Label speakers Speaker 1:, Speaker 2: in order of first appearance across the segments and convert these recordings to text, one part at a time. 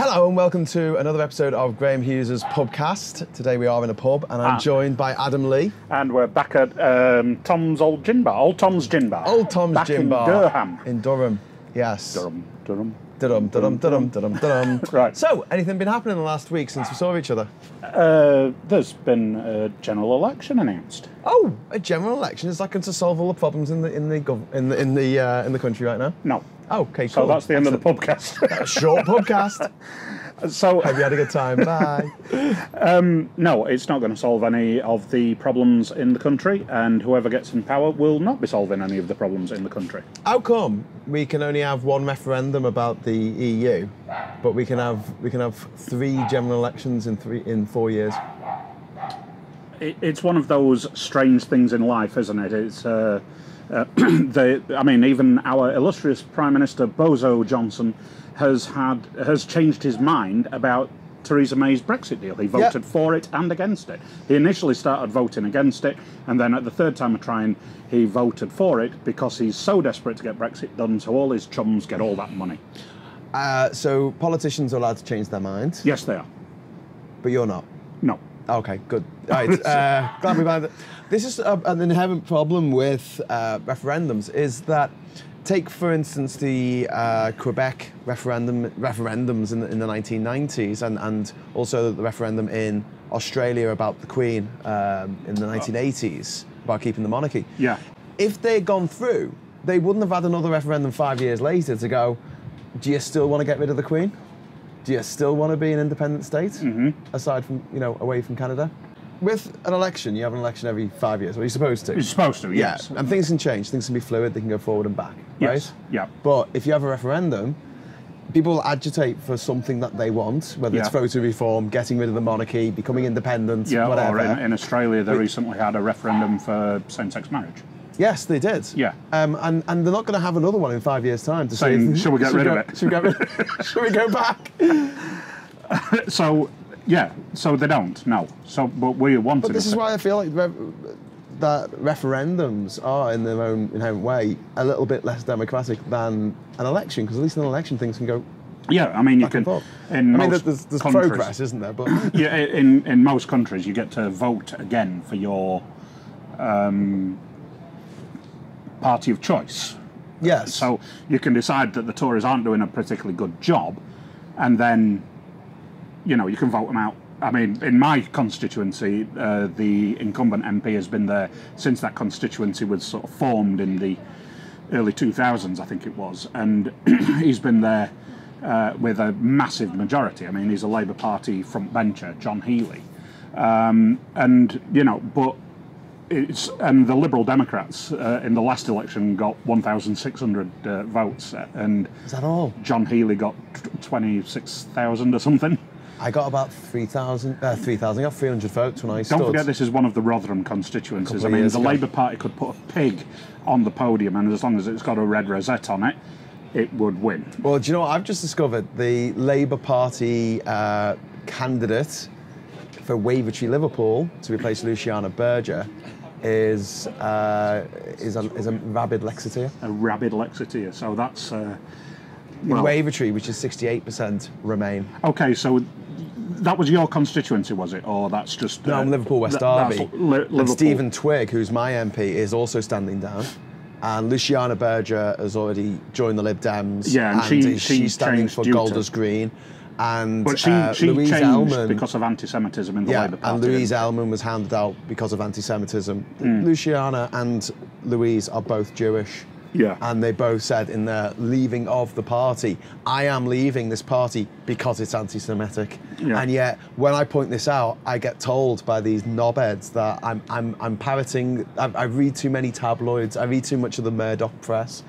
Speaker 1: Hello and welcome to another episode of Graham Hughes' PUBCAST. Today we are in a pub and I'm joined by Adam Lee.
Speaker 2: And we're back at Tom's Old Gin Bar, Old Tom's Gin Bar.
Speaker 1: Old Tom's
Speaker 2: back
Speaker 1: Gin
Speaker 2: in
Speaker 1: Bar.
Speaker 2: Durham.
Speaker 1: In Durham, yes.
Speaker 2: Durham.
Speaker 1: Right. So, anything been happening in the last week since we saw each other?
Speaker 2: There's been a general election announced.
Speaker 1: Oh, a general election? Is that going to solve all the problems in the country right now?
Speaker 2: No.
Speaker 1: Oh, okay, cool.
Speaker 2: So that's the end of the podcast.
Speaker 1: A short podcast.
Speaker 2: So,
Speaker 1: have you had a good time? Bye.
Speaker 2: No, it's not going to solve any of the problems in the country, and whoever gets in power will not be solving any of the problems in the country.
Speaker 1: How come we can only have one referendum about the EU, but we can have 3 general elections in 4 years?
Speaker 2: It's one of those strange things in life, isn't it? It's even our illustrious Prime Minister Bozo Johnson has changed his mind about Theresa May's Brexit deal. He voted for it and against it. He initially started voting against it, and then at the third time of trying, he voted for it because he's so desperate to get Brexit done, so all his chums get all that money.
Speaker 1: So politicians are allowed to change their minds?
Speaker 2: Yes, they are.
Speaker 1: But you're not?
Speaker 2: No.
Speaker 1: Okay, good. Right, glad we found it. This is an inherent problem with referendums, is that, take for instance the Quebec referendums in the 1990s, and also the referendum in Australia about the Queen in the 1980s, about keeping the monarchy.
Speaker 2: Yeah.
Speaker 1: If they'd gone through, they wouldn't have had another referendum 5 years later to go, do you still want to get rid of the Queen? Do you still want to be an independent state, aside from, away from Canada? With an election, you have an election every 5 years. Well, you're supposed to.
Speaker 2: You're supposed to, yes.
Speaker 1: Yeah, and things can change. Things can be fluid. They can go forward and back, right?
Speaker 2: Yes, yeah.
Speaker 1: But if you have a referendum, people will agitate for something that they want, whether it's voter reform, getting rid of the monarchy, becoming independent, whatever.
Speaker 2: Or in Australia, they recently had a referendum for same-sex marriage.
Speaker 1: Yes, they did.
Speaker 2: Yeah.
Speaker 1: And they're not going to have another one in 5 years' time to say,
Speaker 2: should we get rid of it?
Speaker 1: Should we go back?
Speaker 2: So they don't, no. So, but we wanted.
Speaker 1: But this is why I feel like that referendums are, in their own inherent way, a little bit less democratic than an election, because at least in an election things can go.
Speaker 2: Yeah, I mean, you can.
Speaker 1: There's progress, isn't there? But
Speaker 2: yeah, in most countries, you get to vote again for your party of choice.
Speaker 1: Yes.
Speaker 2: So you can decide that the Tories aren't doing a particularly good job, and then, you can vote them out. I mean, in my constituency, the incumbent MP has been there since that constituency was sort of formed in the early 2000s, I think it was, and he's been there with a massive majority. I mean, he's a Labour Party frontbencher, John Healey, but. And the Liberal Democrats in the last election got 1,600 votes, and
Speaker 1: is that all?
Speaker 2: John Healey got 26,000 or something.
Speaker 1: I got about 3,000. I got 300 votes when I stood.
Speaker 2: Don't forget, this is one of the Rotherham constituencies. I mean, the Labour Party could put a pig on the podium, and as long as it's got a red rosette on it, it would win. Well,
Speaker 1: do you know what I've just discovered? The Labour Party candidate for Wavertree, Liverpool, to replace Luciana Berger, is a rabid Lexiteer.
Speaker 2: A rabid Lexiteer. So that's
Speaker 1: in Wavertree, which is 68% Remain.
Speaker 2: Okay, so that was your constituency, was it, or that's just?
Speaker 1: No, Liverpool West Derby. And Stephen Twigg, who's my MP, is also standing down. And Luciana Berger has already joined the Lib Dems.
Speaker 2: Yeah, and
Speaker 1: she's standing for Golders Green.
Speaker 2: But she
Speaker 1: Louise
Speaker 2: changed
Speaker 1: Ellman,
Speaker 2: because of anti-Semitism in the Labour Party.
Speaker 1: And Louise Ellman was handed out because of anti-Semitism. Luciana and Louise are both Jewish.
Speaker 2: Yeah.
Speaker 1: And they both said in their leaving of the party, I am leaving this party because it's anti-Semitic. Yeah. And yet, when I point this out, I get told by these knobheads that I'm parroting. I read too many tabloids. I read too much of the Murdoch press.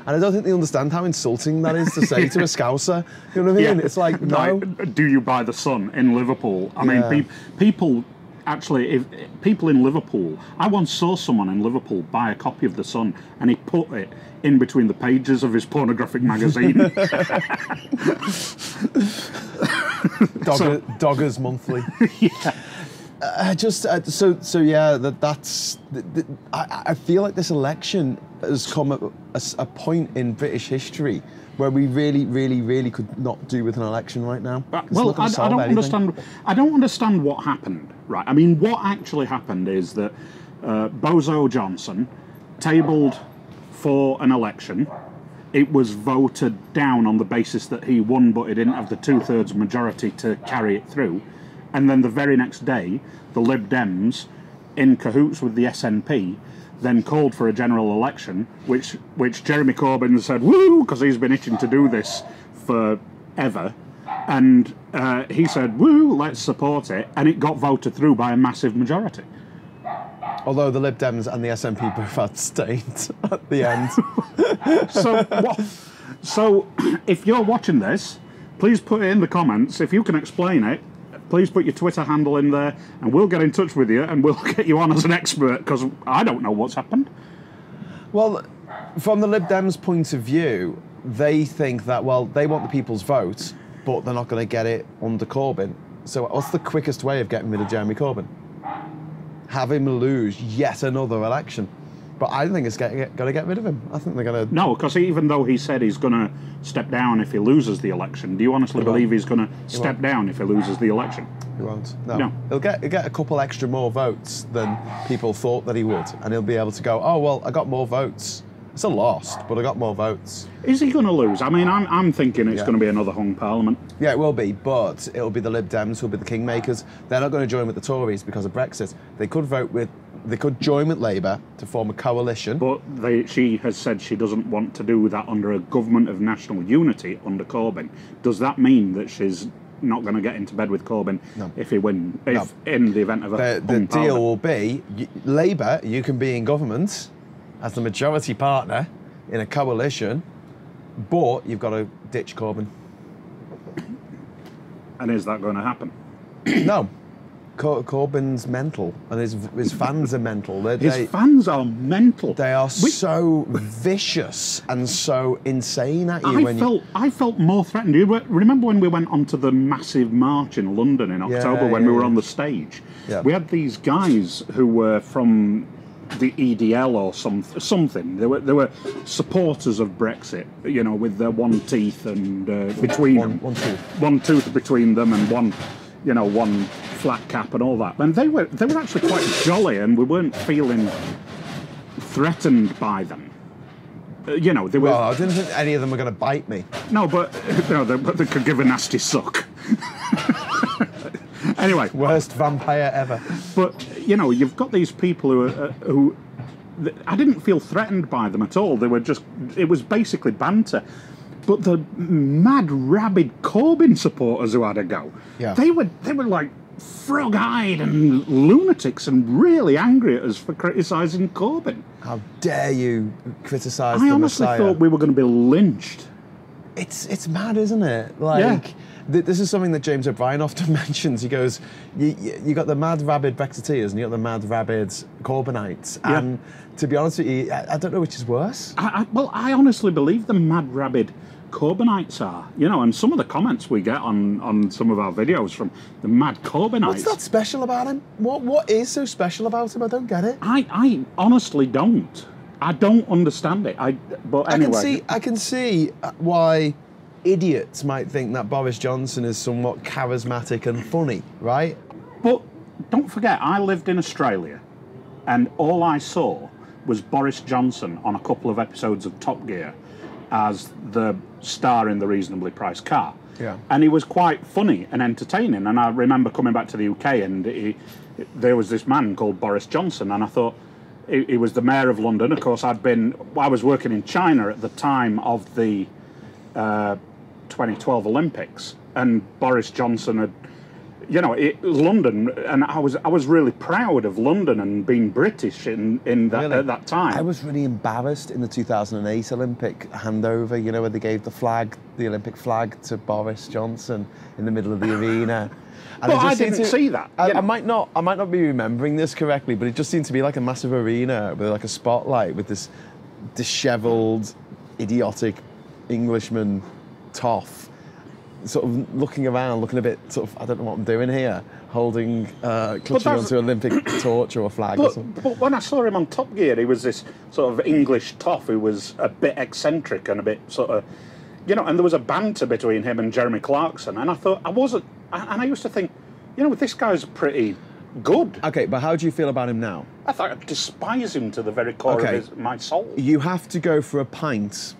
Speaker 1: And I don't think they understand how insulting that is to say to a Scouser. You know what I mean?
Speaker 2: Yeah.
Speaker 1: It's like, no.
Speaker 2: Do you buy the Sun in Liverpool? I mean, people actually, if people in Liverpool, I once saw someone in Liverpool buy a copy of the Sun, and he put it in between the pages of his pornographic magazine.
Speaker 1: Doggers Monthly.
Speaker 2: Yeah.
Speaker 1: I feel like this election has come at a point in British history where we really, really, really could not do with an election right now.
Speaker 2: Well, I don't understand. I don't understand what happened. Right. I mean, what actually happened is that Bozo Johnson tabled for an election. It was voted down on the basis that he won, but he didn't have the 2/3 majority to carry it through. And then the very next day, the Lib Dems, in cahoots with the SNP, then called for a general election, which Jeremy Corbyn said, woo, because he's been itching to do this forever. And he said, woo, let's support it. And it got voted through by a massive majority.
Speaker 1: Although the Lib Dems and the SNP both had stayed at the end.
Speaker 2: So if you're watching this, please put it in the comments. If you can explain it, please put your Twitter handle in there and we'll get in touch with you and we'll get you on as an expert, because I don't know what's happened.
Speaker 1: Well, from the Lib Dems' point of view, they think that, well, they want the people's vote, but they're not going to get it under Corbyn. So what's the quickest way of getting rid of Jeremy Corbyn? Have him lose yet another election. But I think it's going to get rid of him. I think they're going to...
Speaker 2: No, because even though he said he's going to step down if he loses the election, do you honestly believe he's going to step down if he loses the election?
Speaker 1: He won't. No. He'll get a couple extra more votes than people thought that he would. And he'll be able to go, oh, well, I got more votes. I still lost, but I got more votes.
Speaker 2: Is he going to lose? I mean, I'm thinking it's going to be another hung parliament.
Speaker 1: Yeah, it will be, but it'll be the Lib Dems who'll be the kingmakers. They're not going to join with the Tories because of Brexit. They could join with Labour to form a coalition.
Speaker 2: But she has said she doesn't want to do that under a government of national unity under Corbyn. Does that mean that she's not going to get into bed with Corbyn if he wins? In the event of
Speaker 1: the deal will be Labour, you can be in government as the majority partner in a coalition, but you've got to ditch Corbyn.
Speaker 2: And is that going to happen?
Speaker 1: No. Corbyn's mental, and his fans are mental.
Speaker 2: His fans are mental.
Speaker 1: They are so vicious and so insane at you.
Speaker 2: I felt more threatened. You remember when we went on to the massive march in London in October when we were on the stage? Yeah. We had these guys who were from the EDL or something. They were supporters of Brexit, you know, with their one teeth and between them. One tooth between them and one flat cap and all that. And they were actually quite jolly, and we weren't feeling threatened by them. They were.
Speaker 1: Well, I didn't think any of them were going to bite me.
Speaker 2: No, but they could give a nasty suck. Anyway,
Speaker 1: worst vampire ever.
Speaker 2: But you've got these people who I didn't feel threatened by them at all. It was basically banter. But the mad, rabid Corbyn supporters who had a go, they were like frog-eyed and lunatics and really angry at us for criticising Corbyn.
Speaker 1: How dare you criticise the Messiah?
Speaker 2: I honestly thought we were going to be lynched.
Speaker 1: It's mad, isn't it? Like, this is something that James O'Brien often mentions. He goes, you got the mad, rabid Brexiteers and you got the mad, rabid Corbynites. Yeah. And to be honest with you, I don't know which is worse.
Speaker 2: Well, I honestly believe the mad, rabid Corbynites are, and some of the comments we get on some of our videos from the mad Corbynites.
Speaker 1: What's that special about him? What is so special about him? I don't get it.
Speaker 2: I honestly don't. I don't understand it. But anyway,
Speaker 1: I can see why idiots might think that Boris Johnson is somewhat charismatic and funny, right?
Speaker 2: But don't forget, I lived in Australia, and all I saw was Boris Johnson on a couple of episodes of Top Gear as the star in the reasonably priced car.
Speaker 1: Yeah.
Speaker 2: And he was quite funny and entertaining. And I remember coming back to the UK and there was this man called Boris Johnson, and I thought he was the mayor of London. Of course, I was working in China at the time of the 2012 Olympics, and Boris Johnson had, London, and I was really proud of London and being British at that time.
Speaker 1: I was really embarrassed in the 2008 Olympic handover, where they gave the Olympic flag to Boris Johnson in the middle of the arena. And
Speaker 2: but I didn't see that.
Speaker 1: I might not be remembering this correctly, but it just seemed to be like a massive arena with like a spotlight with this dishevelled, idiotic Englishman toff sort of looking around, looking a bit sort of, I don't know what I'm doing here, holding, clutching onto an Olympic torch or a flag or something.
Speaker 2: But when I saw him on Top Gear, he was this sort of English toff who was a bit eccentric and a bit sort of, you know, and there was a banter between him and Jeremy Clarkson, and I thought and I used to think, you know, this guy's pretty good.
Speaker 1: Okay, but how do you feel about him now?
Speaker 2: I thought I despise him to the very core of my soul.
Speaker 1: You have to go for a pint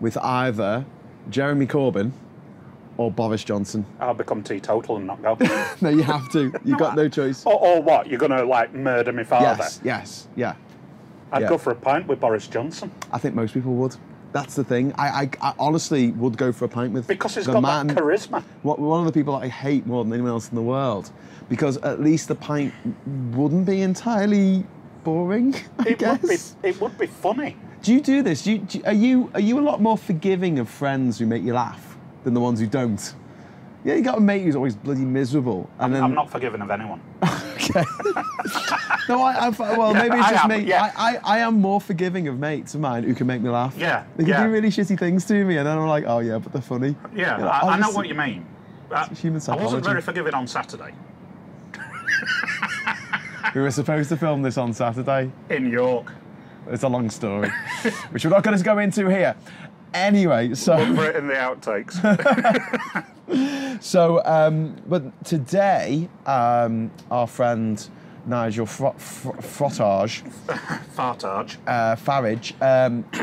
Speaker 1: with either Jeremy Corbyn or Boris Johnson.
Speaker 2: I'll become teetotal and not go.
Speaker 1: No, you have to. You've got no choice.
Speaker 2: Or what? You're going to, like, murder my father?
Speaker 1: Yes, yeah.
Speaker 2: I'd go for a pint with Boris Johnson.
Speaker 1: I think most people would. That's the thing. I honestly would go for a pint with
Speaker 2: because he's got that charisma.
Speaker 1: One of the people that I hate more than anyone else in the world, because at least the pint wouldn't be entirely boring. I guess
Speaker 2: it would be funny.
Speaker 1: Do you do this? Are you a lot more forgiving of friends who make you laugh than the ones who don't? Yeah, you got a mate who's always bloody miserable. And
Speaker 2: I'm not forgiving of anyone.
Speaker 1: Okay. No, well, maybe it's just me. Yeah. I am more forgiving of mates of mine who can make me laugh.
Speaker 2: Yeah.
Speaker 1: They can do really shitty things to me, and then I'm like, oh yeah, but they're funny.
Speaker 2: Yeah, you know, I know what you mean.
Speaker 1: It's human psychology.
Speaker 2: I wasn't very forgiving on Saturday.
Speaker 1: We were supposed to film this on Saturday.
Speaker 2: In York.
Speaker 1: It's a long story, which we're not going to go into here. Anyway, so...
Speaker 2: Look for it in the outtakes.
Speaker 1: So, but today, our friend Nigel Farage,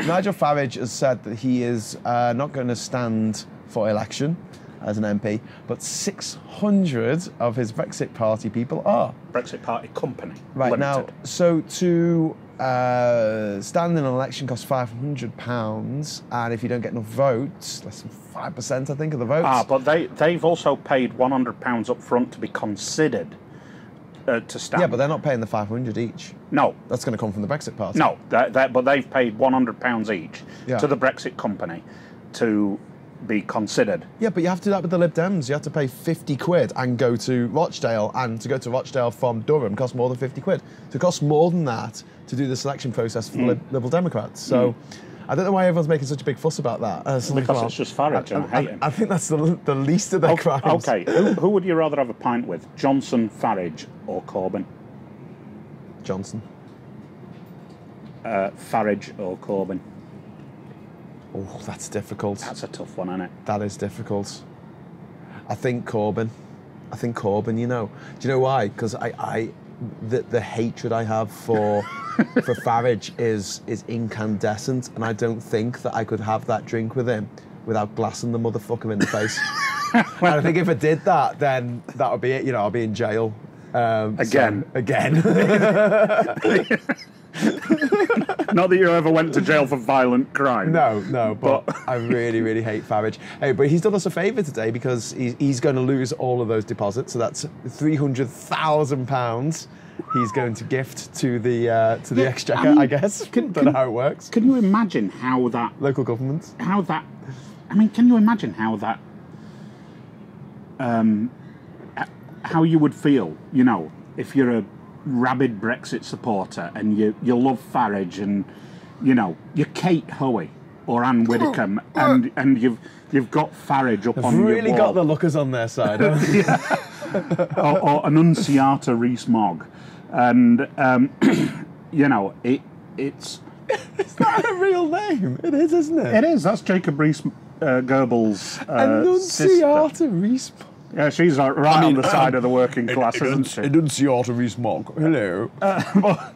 Speaker 1: Nigel Farage has said that he is not going to stand for election as an MP, but 600 of his Brexit Party people are.
Speaker 2: Brexit Party company.
Speaker 1: Right,
Speaker 2: limited.
Speaker 1: now, so to stand in an election costs £500, and if you don't get enough votes, less than 5%, I think, of the votes.
Speaker 2: But they've also paid £100 up front to be considered to stand.
Speaker 1: Yeah, but they're not paying the 500 each.
Speaker 2: No.
Speaker 1: That's going to come from the Brexit Party.
Speaker 2: No, but they've paid £100 each to the Brexit company to be considered.
Speaker 1: Yeah, but you have to do that with the Lib Dems. You have to pay 50 quid and go to Rochdale, and to go to Rochdale from Durham costs more than 50 quid. So it costs more than that to do the selection process for the Liberal Democrats. So I don't know why everyone's making such a big fuss about that.
Speaker 2: Because it's just Farage, and I hate him.
Speaker 1: I think that's the least of their crimes.
Speaker 2: Okay, who would you rather have a pint with? Johnson, Farage, or Corbyn?
Speaker 1: Johnson.
Speaker 2: Farage or Corbyn?
Speaker 1: Oh, that's difficult.
Speaker 2: That's a tough one, isn't it?
Speaker 1: That is difficult. I think Corbyn. You know. Do you know why? Because the hatred I have for Farage is incandescent, and I don't think that I could have that drink with him without glassing the motherfucker in the face. And I think if I did that, then that would be it. You know, I'll be in jail.
Speaker 2: Again. Not that you ever went to jail for violent crime.
Speaker 1: No, but I really, really hate Farage. Hey, but he's done us a favour today, because he's going to lose all of those deposits. So that's £300,000 he's going to gift to the Exchequer, I guess. Don't know how it works.
Speaker 2: Can you imagine how that...
Speaker 1: Local governments.
Speaker 2: Can you imagine how that... how you would feel, you know, if you're a rabid Brexit supporter and you love Farage, and you know you're Kate Hoey or Anne Widdecombe, and you've got Farage up on your wall.
Speaker 1: Really got the lookers on their side.
Speaker 2: or Annunciata Rees-Mogg, and you know it's
Speaker 1: not a real name. It is, isn't it?
Speaker 2: It is. That's Jacob Rees-Goebbels'
Speaker 1: Annunciata Rees-Mogg.
Speaker 2: Yeah, she's right on the side of the working class, isn't she?
Speaker 1: Annunciata Rees-Mogg. Hello.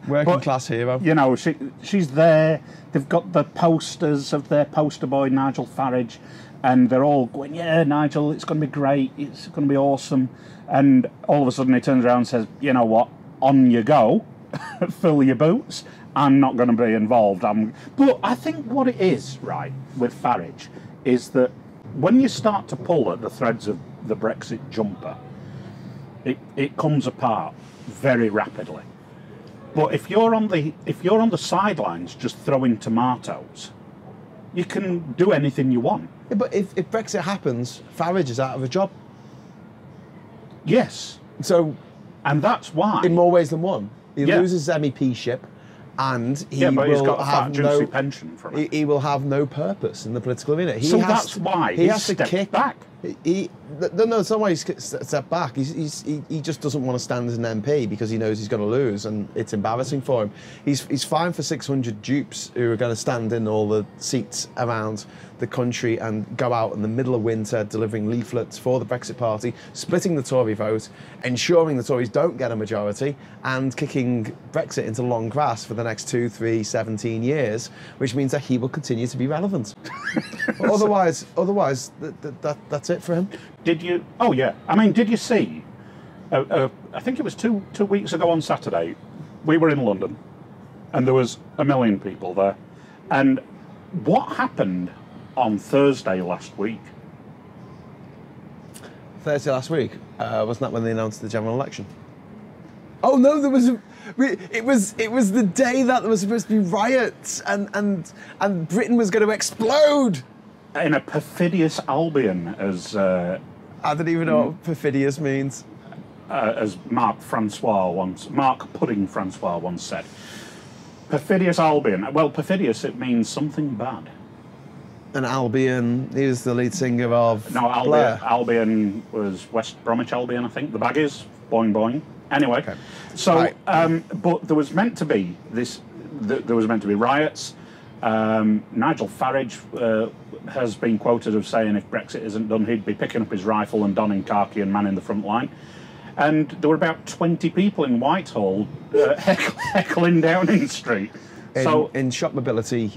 Speaker 1: Working class hero.
Speaker 2: You know, she's there. They've got the posters of their poster boy, Nigel Farage, and they're all going, yeah, Nigel, it's going to be great. It's going to be awesome. And all of a sudden he turns around and says, you know what, on you go. Fill your boots. I'm not going to be involved. But I think what it is, right, with Farage, is that when you start to pull at the threads of the Brexit jumper, it comes apart very rapidly. But if you're on the sidelines just throwing tomatoes, you can do anything you want.
Speaker 1: Yeah, but if Brexit happens, Farage is out of a job.
Speaker 2: Yes. And that's why.
Speaker 1: In more ways than one. He loses his MEP-ship, and he's got
Speaker 2: a fat, juicy pension from it.
Speaker 1: He will have no purpose in the political arena.
Speaker 2: That's why he has to kick back.
Speaker 1: No, it's not why he's stepped back. He just doesn't want to stand as an MP because he knows he's going to lose, and it's embarrassing for him. He's fine for 600 dupes who are going to stand in all the seats around the country and go out in the middle of winter delivering leaflets for the Brexit Party, splitting the Tory vote, ensuring the Tories don't get a majority, and kicking Brexit into long grass for the next 2, 3, 17 years, which means that he will continue to be relevant. otherwise, that's it for him.
Speaker 2: Did you? Oh yeah. I mean, did you see? I think it was two weeks ago on Saturday. We were in London, and there was 1 million people there. And what happened on Thursday last week?
Speaker 1: Thursday last week, wasn't that when they announced the general election? Oh no, there was. It was the day that there was supposed to be riots, and Britain was going to explode.
Speaker 2: In a perfidious Albion, as
Speaker 1: I don't even know what perfidious means.
Speaker 2: As Mark Pudding Francois once said. Perfidious Albion. Well, perfidious, it means something bad.
Speaker 1: And Albion, he was the lead singer of
Speaker 2: Albion was West Bromwich Albion, I think. The Baggies, boing boing. Anyway, okay. So, right. But there was meant to be riots. Nigel Farage has been quoted as saying if Brexit isn't done, he'd be picking up his rifle and donning khaki and manning the front line. And there were about 20 people in Whitehall heckling Downing Street.
Speaker 1: In shop mobility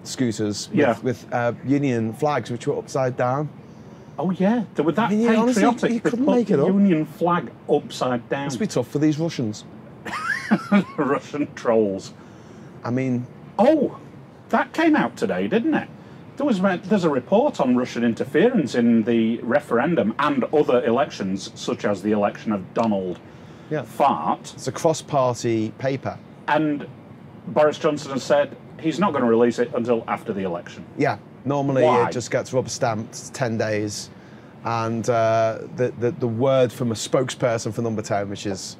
Speaker 1: scooters with Union flags which were upside down.
Speaker 2: Oh yeah, they were that patriotic.
Speaker 1: Honestly, you couldn't make it up.
Speaker 2: Union flag upside down.
Speaker 1: Must be tough for these Russians.
Speaker 2: Russian trolls.
Speaker 1: I mean...
Speaker 2: Oh, that came out today, didn't it? There's a report on Russian interference in the referendum and other elections, such as the election of Donald Fart.
Speaker 1: It's a cross-party paper.
Speaker 2: And Boris Johnson has said he's not going to release it until after the election.
Speaker 1: Yeah, normally it just gets rubber stamped 10 days. And the word from a spokesperson for Number 10, which is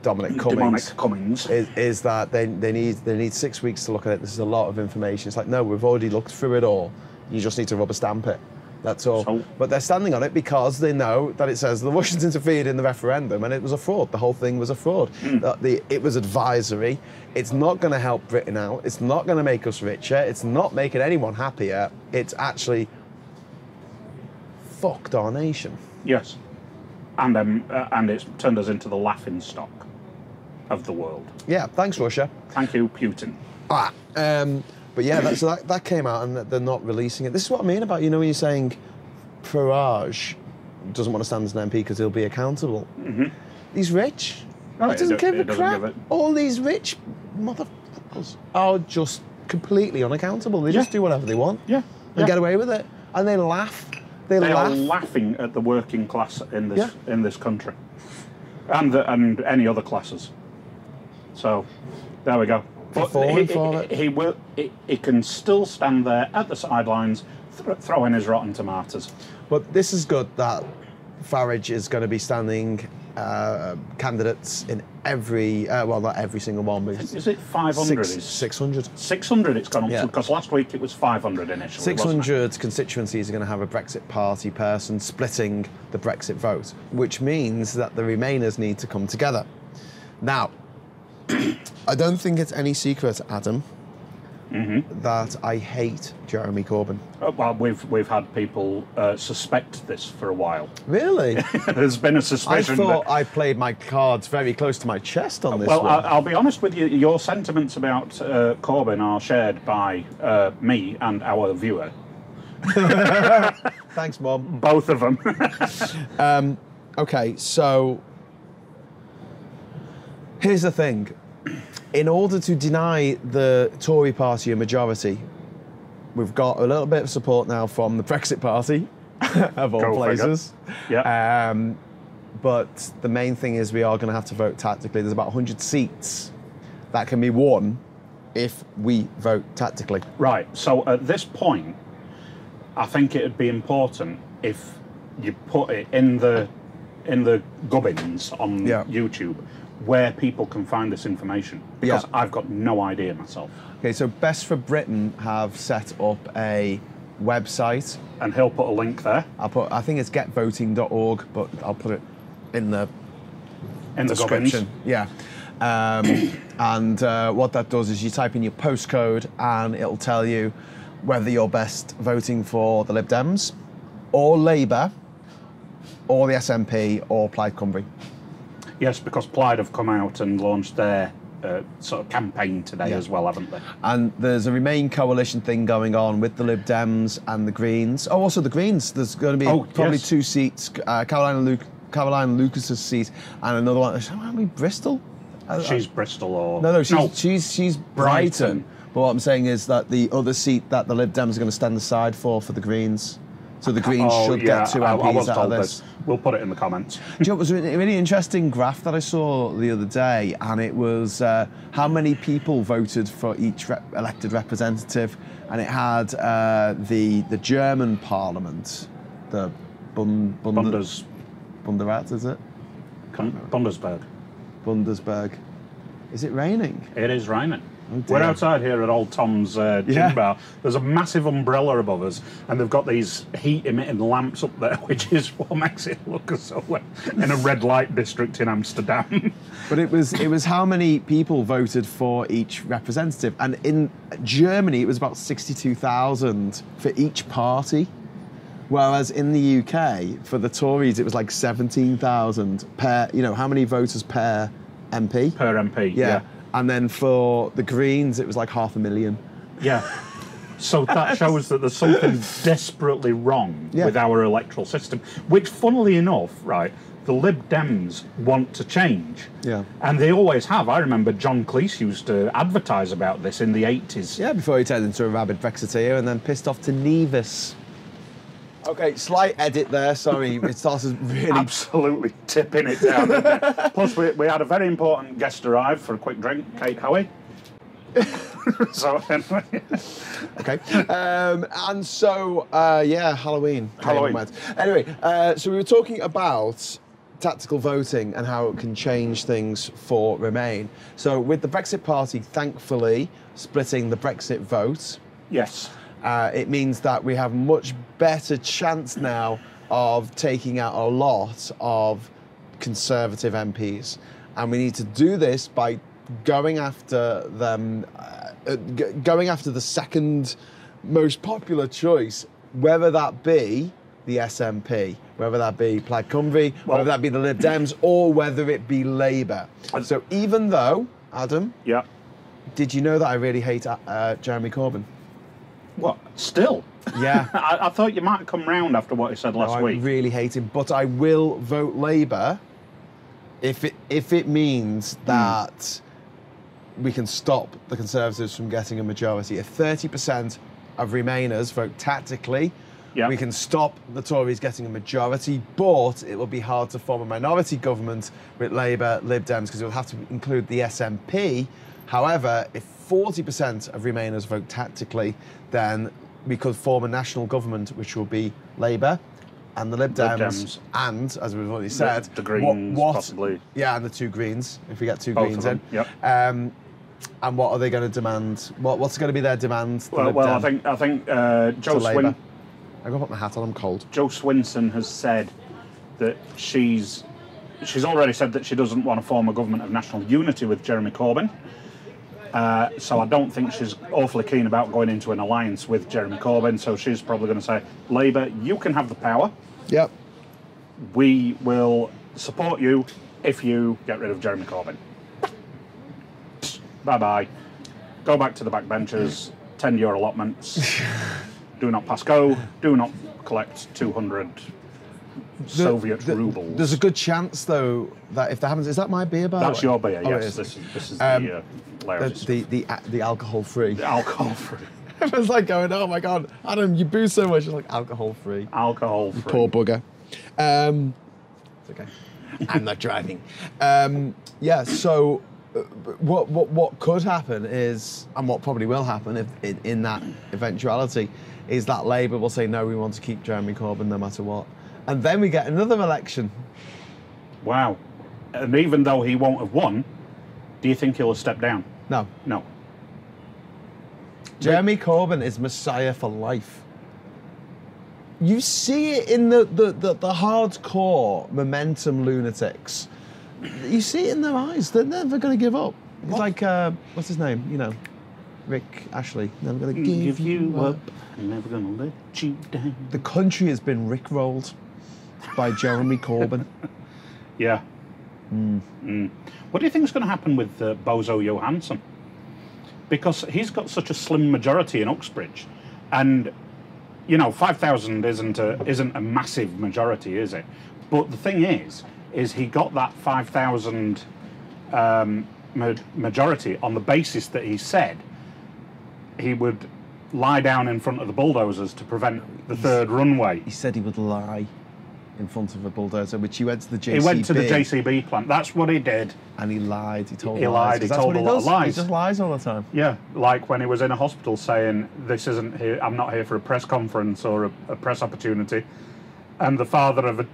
Speaker 1: Dominic Cummings, is that they need 6 weeks to look at it. This is a lot of information. It's like, no, we've already looked through it all. You just need to rubber stamp it. That's all. But they're standing on it because they know that it says the Russians interfered in the referendum and it was a fraud. The whole thing was a fraud. It was advisory. It's not going to help Britain out. It's not going to make us richer. It's not making anyone happier. It's actually fucked our nation.
Speaker 2: Yes. And it's turned us into the laughing stock of the world.
Speaker 1: Yeah, thanks, Russia.
Speaker 2: Thank you, Putin.
Speaker 1: But yeah, that came out and they're not releasing it. This is what I mean about, when you're saying Farage doesn't want to stand as an MP because he'll be accountable. Mm-hmm. He's rich. He doesn't give a crap. All these rich motherfuckers are just completely unaccountable. They just do whatever they want and get away with it. And they laugh. They
Speaker 2: are laughing at the working class in this country. And any other classes. So, there we go. But he can still stand there at the sidelines, throwing his rotten tomatoes.
Speaker 1: But this is good that Farage is going to be standing candidates in every, well, not every single one, but
Speaker 2: is it 500?
Speaker 1: 600.
Speaker 2: 600 it's gone up to, because last week it was 500 initially. 600
Speaker 1: constituencies are going to have a Brexit Party person splitting the Brexit vote, which means that the Remainers need to come together. Now, I don't think it's any secret, Adam, that I hate Jeremy Corbyn.
Speaker 2: Well, we've had people suspect this for a while.
Speaker 1: Really?
Speaker 2: There's been a suspicion.
Speaker 1: I thought I played my cards very close to my chest on this
Speaker 2: one.
Speaker 1: Well,
Speaker 2: I'll be honest with you. Your sentiments about Corbyn are shared by me and our viewer.
Speaker 1: Thanks, Mom.
Speaker 2: Both of them.
Speaker 1: Okay, so here's the thing. In order to deny the Tory party a majority, we've got a little bit of support now from the Brexit Party, of all places.
Speaker 2: Yeah.
Speaker 1: But the main thing is we are going to have to vote tactically. There's about 100 seats that can be won if we vote tactically.
Speaker 2: Right. So at this point, I think it would be important if you put it in the gubbins on YouTube, where people can find this information, because I've got no idea myself.
Speaker 1: Okay, so Best for Britain have set up a website.
Speaker 2: And he'll put a link there.
Speaker 1: I think it's getvoting.org, but I'll put it in the description. Yeah. And what that does is you type in your postcode and it'll tell you whether you're best voting for the Lib Dems or Labour or the SNP or Plaid Cymru.
Speaker 2: Yes, because Plaid have come out and launched their sort of campaign today as well, haven't they? And
Speaker 1: there's a Remain coalition thing going on with the Lib Dems and the Greens. Oh, also the Greens. There's going to be probably 2 seats. Caroline Lucas's seat and another one. How many Bristol?
Speaker 2: She's Bristol or
Speaker 1: no, she's Brighton. But what I'm saying is that the other seat that the Lib Dems are going to stand aside for the Greens. So the Greens should get 2 MPs out of this.
Speaker 2: We'll put it in the comments.
Speaker 1: Do you know, it was a really interesting graph that I saw the other day, and it was how many people voted for each elected representative, and it had the German Parliament, the Bundesrat, is it? Bundesberg. Is it raining?
Speaker 2: It is raining. Oh, we're outside here at Old Tom's gin bar. There's a massive umbrella above us, and they've got these heat-emitting lamps up there, which is what makes it look as though we're in a red light district in Amsterdam.
Speaker 1: But it was how many people voted for each representative, and in Germany it was about 62,000 for each party, whereas in the UK for the Tories it was like 17,000 per. You know, how many voters per MP?
Speaker 2: Per MP, yeah.
Speaker 1: And then for the Greens, it was like 500,000.
Speaker 2: Yeah. So that shows that there's something desperately wrong with our electoral system, which, funnily enough, right, the Lib Dems want to change.
Speaker 1: Yeah.
Speaker 2: And they always have. I remember John Cleese used to advertise about this in the 80s.
Speaker 1: Yeah, before he turned into a rabid Brexiteer and then pissed off to Nevis. Okay, slight edit there, sorry. It started really...
Speaker 2: Absolutely tipping it down. Plus, we had a very important guest arrive for a quick drink, Kate Howie. So, anyway.
Speaker 1: Okay. And so, Halloween. Anyway, so we were talking about tactical voting and how it can change things for Remain. So with the Brexit Party, thankfully, splitting the Brexit vote...
Speaker 2: Yes.
Speaker 1: It means that we have much better chance now of taking out a lot of Conservative MPs. And we need to do this by going after them, going after the second most popular choice, whether that be the SNP, whether that be Plaid Cymru, whether that be the Lib Dems, or whether it be Labour. So even though, Adam, did you know that I really hate Jeremy Corbyn?
Speaker 2: What? Still?
Speaker 1: Yeah.
Speaker 2: I thought you might come round after what he said last week.
Speaker 1: I really hate him, but I will vote Labour if it means that we can stop the Conservatives from getting a majority. If 30% of Remainers vote tactically, we can stop the Tories getting a majority, but it will be hard to form a minority government with Labour, Lib Dems, because it will have to include the SNP. However, if 40% of Remainers vote tactically, then we could form a national government, which will be Labour and the Lib Dems, and, as we've already said,
Speaker 2: the Greens, possibly.
Speaker 1: Yeah, and the 2 Greens, if we get 2
Speaker 2: Both
Speaker 1: Greens
Speaker 2: in. Yep.
Speaker 1: And what are they going to demand? What's going to be their demand?
Speaker 2: Well, I think Joe Swinson.
Speaker 1: I'm going to put my hat on, I'm cold.
Speaker 2: Joe Swinson has said that she's already said that she doesn't want to form a government of national unity with Jeremy Corbyn. So I don't think she's awfully keen about going into an alliance with Jeremy Corbyn. So she's probably going to say, Labour, you can have the power.
Speaker 1: Yep.
Speaker 2: We will support you if you get rid of Jeremy Corbyn. Bye-bye. Go back to the backbenchers, 10-year allotments. Do not pass go. Do not collect 200 Soviet rubles.
Speaker 1: There's a good chance, though, that if that happens... Is that my beer, by the way?
Speaker 2: That's your beer, yes. This is the...
Speaker 1: the alcohol-free.
Speaker 2: The alcohol-free.
Speaker 1: Everyone's like going, oh my God, Adam, you booze so much. It's like alcohol-free.
Speaker 2: Alcohol-free.
Speaker 1: You poor bugger. It's okay. I'm not driving. So what could happen is, and what probably will happen if in that eventuality, is that Labour will say, no, we want to keep Jeremy Corbyn no matter what. And then we get another election.
Speaker 2: Wow. And even though he won't have won, do you think he'll have stepped down?
Speaker 1: No.
Speaker 2: No.
Speaker 1: Jeremy Corbyn is Messiah for life. You see it in the hardcore momentum lunatics. You see it in their eyes. They're never going to give up. It's like, what's his name? You know, Rick Ashley. Never going to give you up.
Speaker 2: Never going to let you down.
Speaker 1: The country has been rickrolled by Jeremy Corbyn.
Speaker 2: Yeah. What do you think is going to happen with Bozo Johansson? Because he's got such a slim majority in Uxbridge, and 5,000 isn't a massive majority, is it? But the thing is he got that 5,000 majority on the basis that he said he would lie down in front of the bulldozers to prevent the third runway.
Speaker 1: He said he would lie in front of a bulldozer, which he went to the JCB.
Speaker 2: He went to the JCB plant. That's what he did.
Speaker 1: And he lied. He told lies.
Speaker 2: He lied. He told a lot of lies.
Speaker 1: He just lies all the time.
Speaker 2: Yeah, like when he was in a hospital saying, "This isn't here. I'm not here for a press conference or a press opportunity." And the father of a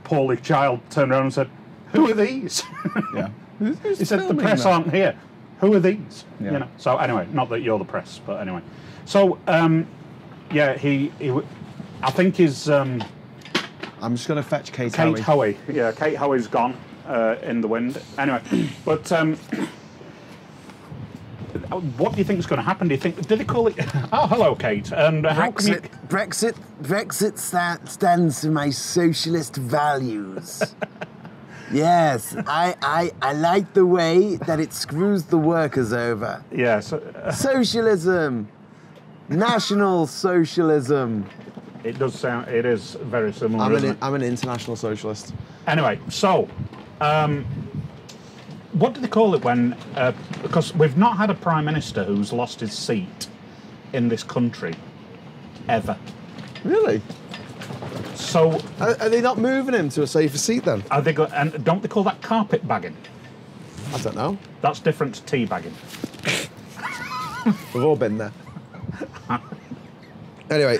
Speaker 2: poorly child turned around and said, "Who are these?"
Speaker 1: Yeah.
Speaker 2: He said, "The press aren't here. Who are these?"
Speaker 1: Yeah.
Speaker 2: So anyway, not that you're the press, but anyway. So he I think his.
Speaker 1: I'm just going to fetch Kate
Speaker 2: Hoey. Yeah, Kate Hoey's gone in the wind. Anyway, but what do you think is going to happen? Do you think? Did they call it? Oh, hello, Kate. And
Speaker 3: Brexit stands for my socialist values. Yes, I like the way that it screws the workers over.
Speaker 2: Yeah.
Speaker 3: Socialism, National Socialism.
Speaker 2: It does sound. It is very similar.
Speaker 1: I'm an international socialist.
Speaker 2: Anyway, so what do they call it when? Because we've not had a prime minister who's lost his seat in this country ever.
Speaker 1: Really?
Speaker 2: So
Speaker 1: are they not moving him to a safer seat then?
Speaker 2: Are they and don't they call that carpet bagging?
Speaker 1: I don't know.
Speaker 2: That's different to tea bagging.
Speaker 1: We've all been there. Anyway,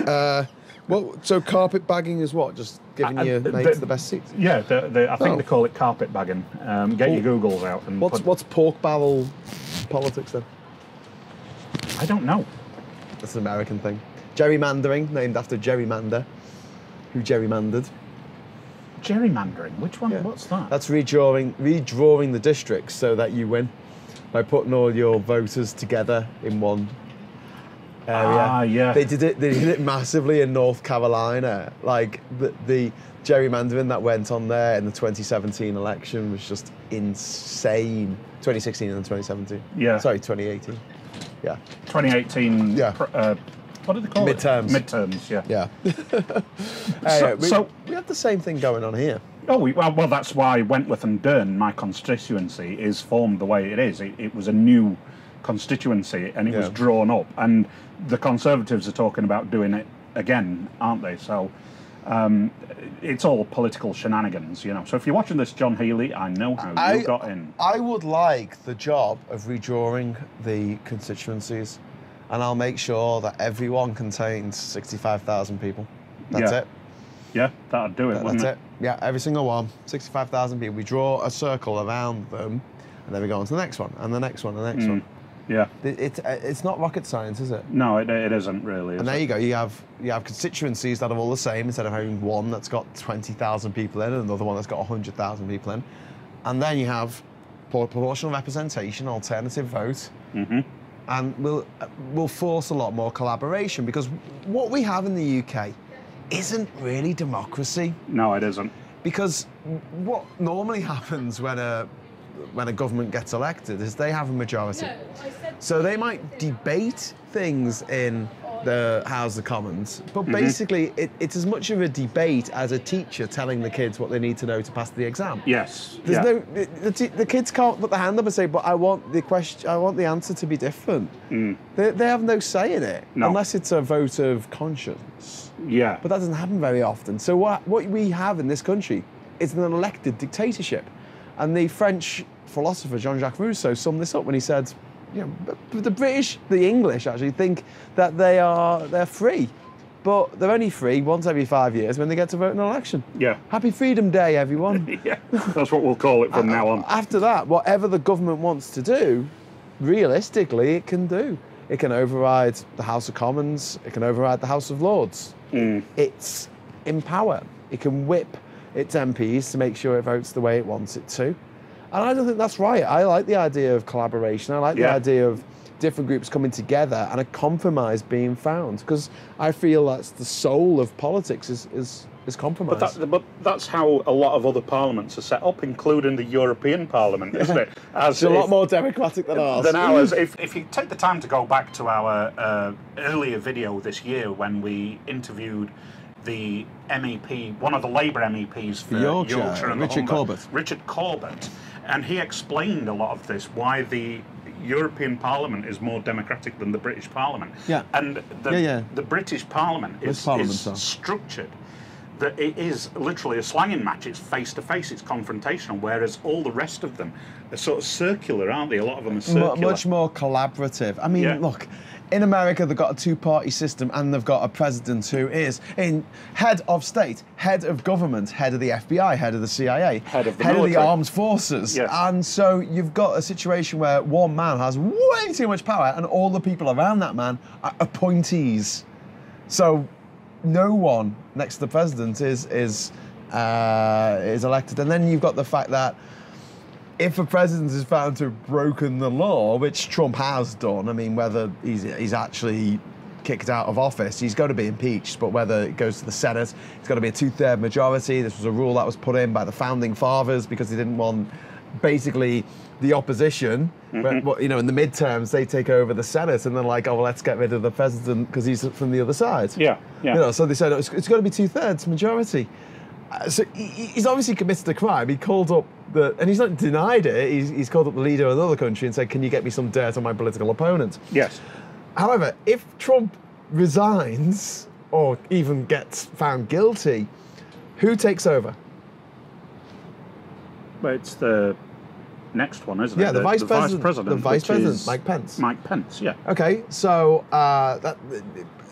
Speaker 1: so carpet bagging is what? Just giving your mates the best seats?
Speaker 2: Yeah, I think they call it carpet bagging. Get your Googles out. And
Speaker 1: what's pork barrel politics then?
Speaker 2: I don't know.
Speaker 1: That's an American thing. Gerrymandering, named after gerrymander, who gerrymandered.
Speaker 2: Gerrymandering? Which one?
Speaker 1: Yeah.
Speaker 2: What's that?
Speaker 1: That's redrawing the districts so that you win by putting all your voters together in one area.
Speaker 2: Ah, yeah.
Speaker 1: They did it massively in North Carolina. Like the gerrymandering that went on there in the 2017 election was just insane. 2016 and 2017.
Speaker 2: Yeah.
Speaker 1: Sorry, 2018. Yeah.
Speaker 2: 2018.
Speaker 1: Yeah.
Speaker 2: What do they call
Speaker 1: Midterms.
Speaker 2: it? Midterms. Yeah.
Speaker 1: Yeah. We have the same thing going on here.
Speaker 2: Oh, well, that's why Wentworth and Dearne, my constituency, is formed the way it is. It was a new constituency and it was drawn up, and the Conservatives are talking about doing it again, aren't they? So it's all political shenanigans, So if you're watching this, John Healey, I know how you got in.
Speaker 1: I would like the job of redrawing the constituencies, and I'll make sure that everyone contains 65,000 people. That's it.
Speaker 2: Yeah, that'd do it, wouldn't it?
Speaker 1: That's it. Yeah, every single one, 65,000 people. We draw a circle around them, and then we go on to the next one, and the next one, and the next one.
Speaker 2: Yeah.
Speaker 1: It's not rocket science, is it?
Speaker 2: No, it isn't really.
Speaker 1: And there you go. You have constituencies that are all the same, instead of having one that's got 20,000 people in and another one that's got 100,000 people in. And then you have proportional representation, alternative vote. Mm-hmm. And we'll force a lot more collaboration, because what we have in the UK isn't really democracy.
Speaker 2: No, it isn't.
Speaker 1: Because what normally happens when a government gets elected is they have a majority. So they might debate things in the House of Commons, but basically it's as much of a debate as a teacher telling the kids what they need to know to pass the exam.
Speaker 2: Yes.
Speaker 1: There's the kids can't put their hand up and say, but I want the answer to be different. They have no say in it, unless it's a vote of conscience.
Speaker 2: Yeah.
Speaker 1: But that doesn't happen very often. So what we have in this country is an elected dictatorship. And the French philosopher Jean-Jacques Rousseau summed this up when he said, the English actually think that they're free, but they're only free once every 5 years when they get to vote in an election.
Speaker 2: Yeah.
Speaker 1: Happy Freedom Day, everyone.
Speaker 2: Yeah, that's what we'll call it from now on.
Speaker 1: After that, whatever the government wants to do, realistically, it can do. It can override the House of Commons. It can override the House of Lords. It's in power. It can whip its MPs to make sure it votes the way it wants it to. And I don't think that's right. I like the idea of collaboration. I like the idea of different groups coming together and a compromise being found, because I feel that's the soul of politics is compromise.
Speaker 2: But that's how a lot of other parliaments are set up, including the European Parliament, isn't it?
Speaker 1: It's a lot more democratic than ours.
Speaker 2: Than ours. If you take the time to go back to our earlier video this year when we interviewed the MEP, one of the Labour MEPs for Yorkshire and
Speaker 1: Richard Corbyn.
Speaker 2: Richard Corbyn, and he explained a lot of this, why the European Parliament is more democratic than the British Parliament.
Speaker 1: Yeah.
Speaker 2: And the British Parliament is structured that it is literally a slanging match. It's face-to-face, it's confrontational, whereas all the rest of them are sort of circular, aren't they? A lot of them are circular.
Speaker 1: Much more collaborative. I mean, look, in America, they've got a two-party system, and they've got a president who is head of state, head of government, head of the FBI, head of the CIA,
Speaker 2: head of the
Speaker 1: armed forces.
Speaker 2: Yes.
Speaker 1: And so you've got a situation where one man has way too much power, and all the people around that man are appointees. So no one next to the president is elected. And then you've got the fact that if a president is found to have broken the law, which Trump has done, I mean, whether he's actually kicked out of office, he's got to be impeached, but whether it goes to the Senate, it's got to be a 2/3 majority. This was a rule that was put in by the founding fathers because they didn't want basically the opposition, but you know, in the midterms they take over the Senate, and they're like, oh well, let's get rid of the president because he's from the other side.
Speaker 2: Yeah.
Speaker 1: You know, so they said it's got to be 2/3 majority. So he's obviously committed a crime. He called up and he's not denied it. He's called up the leader of another country and said, "Can you get me some dirt on my political opponent?"
Speaker 2: Yes.
Speaker 1: However, if Trump resigns or even gets found guilty, who takes over?
Speaker 2: Well, it's the next one, isn't it?
Speaker 1: Yeah, the vice president. The vice president,
Speaker 2: is
Speaker 1: Mike Pence.
Speaker 2: Mike Pence, yeah.
Speaker 1: Okay, so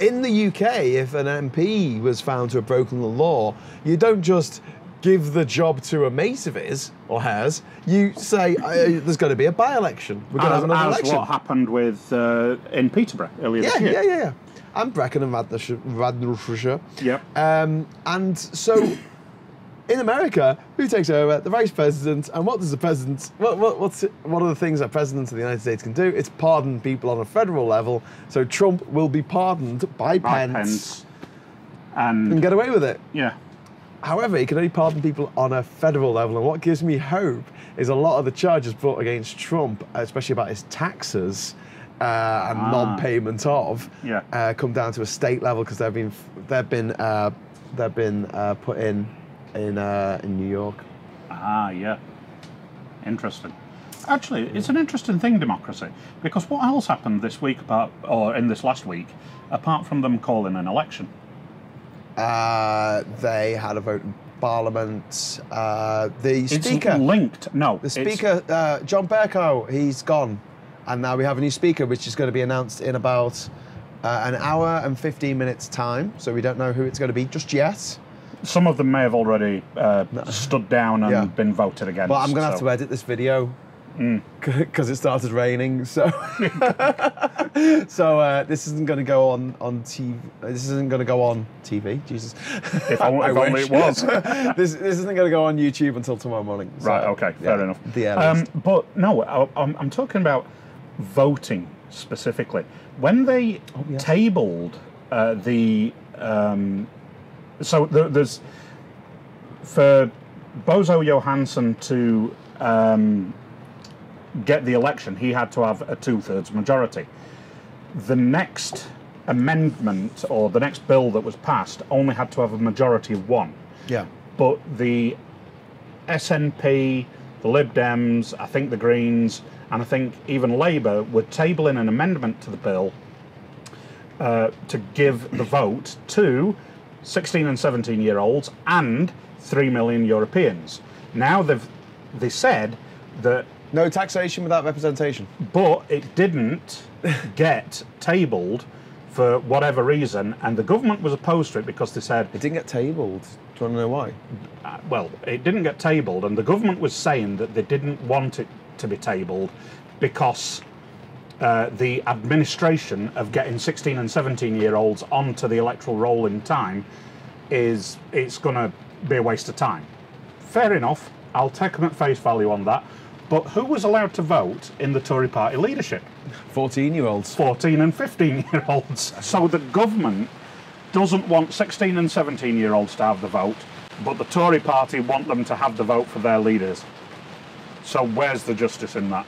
Speaker 1: in the UK, if an MP was found to have broken the law, you don't just give the job to a mate of his or hers. You say there's going to be a by-election. We're going to have another election.
Speaker 2: As what happened with in Peterborough earlier this year.
Speaker 1: Yeah. And Brecon and Radnorshire.
Speaker 2: Yeah.
Speaker 1: And so in America, who takes over? The vice president. And what does the president? What are the things that presidents of the United States can do? It's pardon people on a federal level. So Trump will be pardoned by Pence and get away with it.
Speaker 2: Yeah.
Speaker 1: However, he can only pardon people on a federal level, and what gives me hope is a lot of the charges brought against Trump, especially about his taxes and non-payment of, come down to a state level because they've been put in New York.
Speaker 2: Yeah. Interesting. Actually, it's an interesting thing, democracy, because what else happened this week in this last week, apart from them calling an election?
Speaker 1: They had a vote in Parliament. The Speaker...
Speaker 2: It's linked. No.
Speaker 1: The Speaker, John Bercow, he's gone. And now we have a new Speaker, which is going to be announced in about an hour and 15 minutes' time. So we don't know who it's going to be just yet.
Speaker 2: Some of them may have already stood down and been voted against.
Speaker 1: But I'm going to have to edit this video because it started raining. So, this isn't going to go on TV. This isn't going to go on TV. Jesus,
Speaker 2: if only it was.
Speaker 1: This isn't going to go on YouTube until tomorrow morning. So,
Speaker 2: right. Okay. Fair enough. But no, I'm talking about voting specifically. When they tabled so there's for Bozo Johansson to get the election, he had to have a 2/3 majority. The next amendment or the next bill that was passed only had to have a majority of 1.
Speaker 1: Yeah.
Speaker 2: But the SNP, the Lib Dems, I think the Greens, and I think even Labour were tabling an amendment to the bill to give the vote to 16 and 17-year-olds and 3 million Europeans. Now they said that
Speaker 1: no taxation without representation.
Speaker 2: But it didn't get tabled for whatever reason, and the government was opposed to it because they said...
Speaker 1: It didn't get tabled. Do you want to know why?
Speaker 2: Well, it didn't get tabled, and the government was saying that they didn't want it to be tabled because the administration of getting 16 and 17-year-olds onto the electoral roll in time it's going to be a waste of time. Fair enough. I'll take them at face value on that. But who was allowed to vote in the Tory party leadership?
Speaker 1: 14-year-olds.
Speaker 2: 14 and 15-year-olds. So the government doesn't want 16 and 17-year-olds to have the vote, but the Tory party want them to have the vote for their leaders. So where's the justice in that?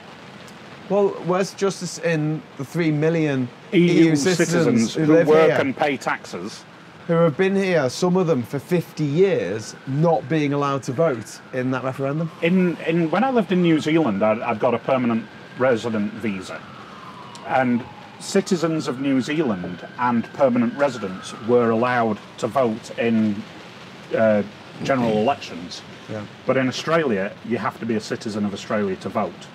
Speaker 1: Well, where's justice in the 3 million
Speaker 2: EU
Speaker 1: citizens
Speaker 2: who
Speaker 1: live
Speaker 2: work
Speaker 1: here,
Speaker 2: and pay taxes?
Speaker 1: who have been here, some of them for 50 years, not being allowed to vote in that referendum?
Speaker 2: When I lived in New Zealand, I'd got a permanent resident visa, and citizens of New Zealand and permanent residents were allowed to vote in general elections.
Speaker 1: Yeah.
Speaker 2: But in Australia, you have to be a citizen of Australia to vote.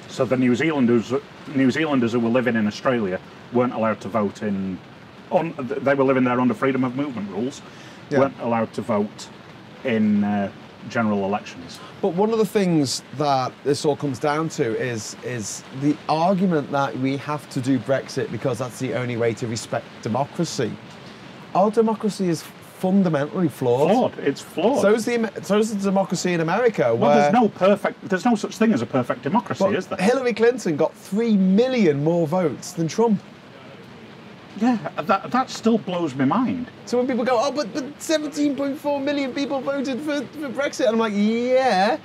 Speaker 2: So the New Zealanders who were living in Australia weren't allowed to vote they were living there under freedom of movement rules, weren't allowed to vote in general elections.
Speaker 1: But one of the things that this all comes down to is the argument that we have to do Brexit because that's the only way to respect democracy. Our democracy is fundamentally flawed.
Speaker 2: It's flawed.
Speaker 1: So is the democracy in America.
Speaker 2: Well,
Speaker 1: where
Speaker 2: there's no such thing as a perfect democracy, is there?
Speaker 1: Hillary Clinton got 3 million more votes than Trump.
Speaker 2: Yeah, that still blows my mind.
Speaker 1: So when people go, oh, but 17.4 million people voted for Brexit, and I'm like, yeah,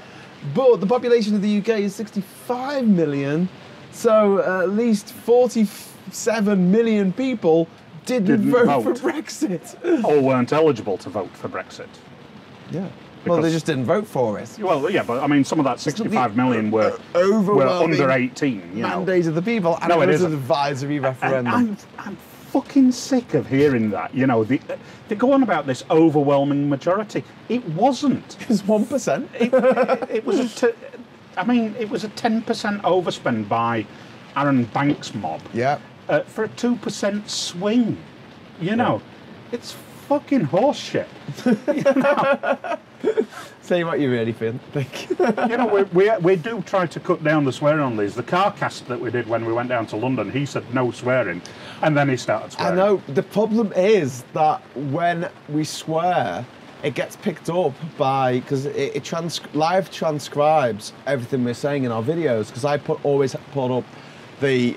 Speaker 1: but the population of the UK is 65 million, so at least 47 million people didn't vote for Brexit.
Speaker 2: Or weren't eligible to vote for Brexit.
Speaker 1: Yeah. Well, they just didn't vote for it.
Speaker 2: Well, yeah, but I mean, some of that 65 million were under 18.
Speaker 1: Mandate of the people, and it was an advisory referendum.
Speaker 2: I'm fucking sick of hearing that. You know, they go on about this overwhelming majority. It wasn't.
Speaker 1: It was 1%.
Speaker 2: It was it was a 10% overspend by Aaron Banks' mob.
Speaker 1: Yeah.
Speaker 2: For a 2% swing. You know, it's fucking horseshit. You know?
Speaker 1: Say what you really think.
Speaker 2: You know, we do try to cut down the swearing on these. The car cast that we did when we went down to London, he said no swearing, and then he started swearing.
Speaker 1: I know. The problem is that when we swear, it gets picked up by, because it live transcribes everything we're saying in our videos, because I always put up the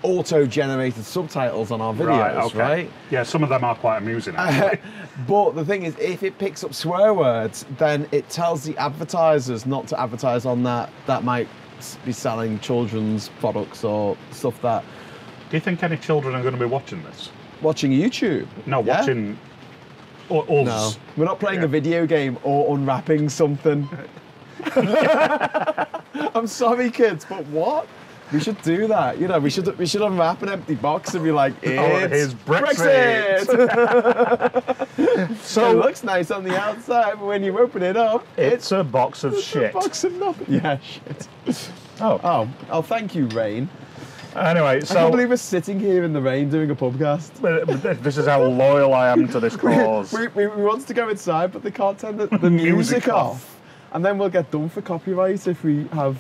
Speaker 1: auto-generated subtitles on our videos, right?
Speaker 2: Yeah, some of them are quite amusing, actually.
Speaker 1: But the thing is, if it picks up swear words, then it tells the advertisers not to advertise on that might be selling children's products or stuff that...
Speaker 2: Do you think any children are going to be watching this?
Speaker 1: Watching YouTube?
Speaker 2: No, watching us.
Speaker 1: No, we're not playing a video game or unwrapping something. I'm sorry, kids, but what? We should do that. You know, we should unwrap an empty box and be like, it's
Speaker 2: Brexit.
Speaker 1: So it looks nice on the outside, but when you open it up,
Speaker 2: it's a box of shit.
Speaker 1: A box of nothing. Yeah, shit. Oh, thank you, rain.
Speaker 2: Anyway,
Speaker 1: I can't believe we're sitting here in the rain doing a PUBCAST.
Speaker 2: This is how loyal I am to this cause.
Speaker 1: we want to go inside, but they can't turn the music off. And then we'll get done for copyright if we have...